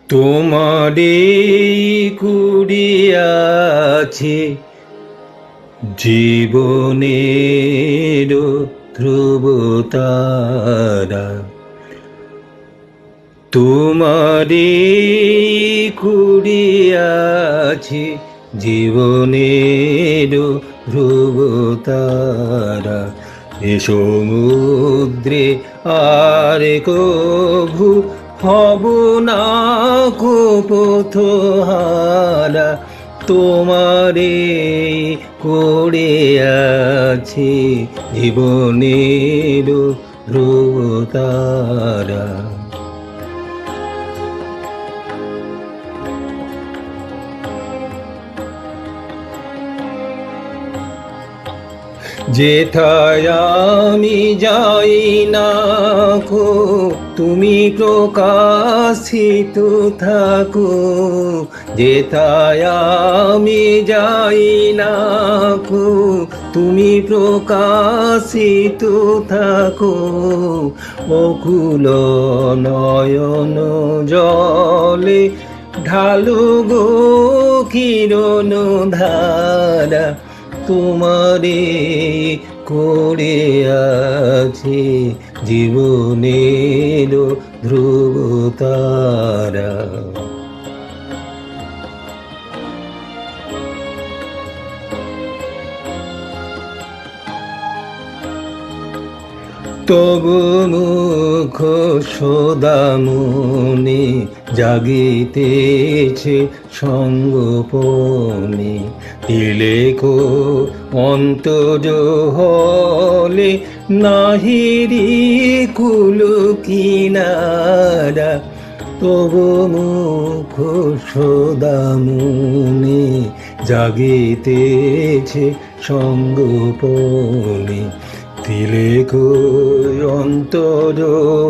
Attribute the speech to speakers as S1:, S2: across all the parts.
S1: তোমারে কুড়িয়াছে জীবনের ধ্রুবতারা, তোমারে কুড়িয়াছে জীবনের ধ্রুবতারা। এ সমুদ্রে আর কভু হব না কো পথহারা, তোমারে করে আছে জীবনের ধ্রুবতারা। যেথায় আমি যাই না কো তুমি প্রকাশিত থাকো, যেথায় আমি যাই না কো তুমি প্রকাশিত থাকো। অকুল নয়ন জলে ঢালু গো কিরণ ধারা, তোমারে করে আছে জীবনের ধ্রুবতারা। তবু মুখ সদামনে জাগিতেছে সঙ্গোপনে, তিলেকো অন্তর হলে নাহিরি কুল কিনারা। তবু মুখ সদামনে জাগিতেছে সঙ্গোপনে, তিলেকো অন্তর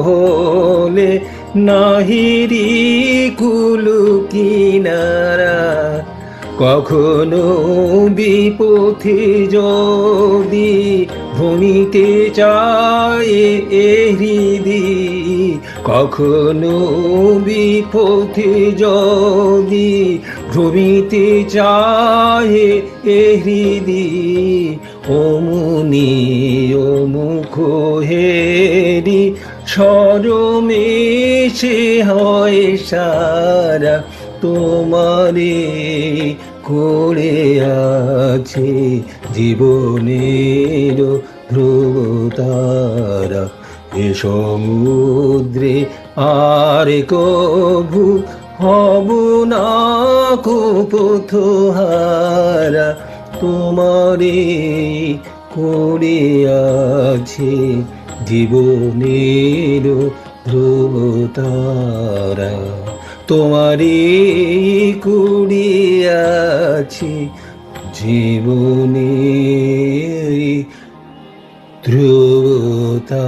S1: হলে নাহিরি কুল কিনারা। কখনো বিপথে যদি ভ্রমিতে চায় এ হৃদি, কখনো বিপথে যদি ভ্রমিতে চায় এ হৃদি, অমনি অমুখ হেরি সরমেশে হয় সারা, তোমারে করে আছে জীবনের ধ্রুবতারা। এ সমুদ্রে আর কভু হব না কো পথহারা, তোমারে করে আছে জীবনের ধ্রুবতারা। তোমারে কুড়িয়াছি জীবনের ধ্রুবতারা।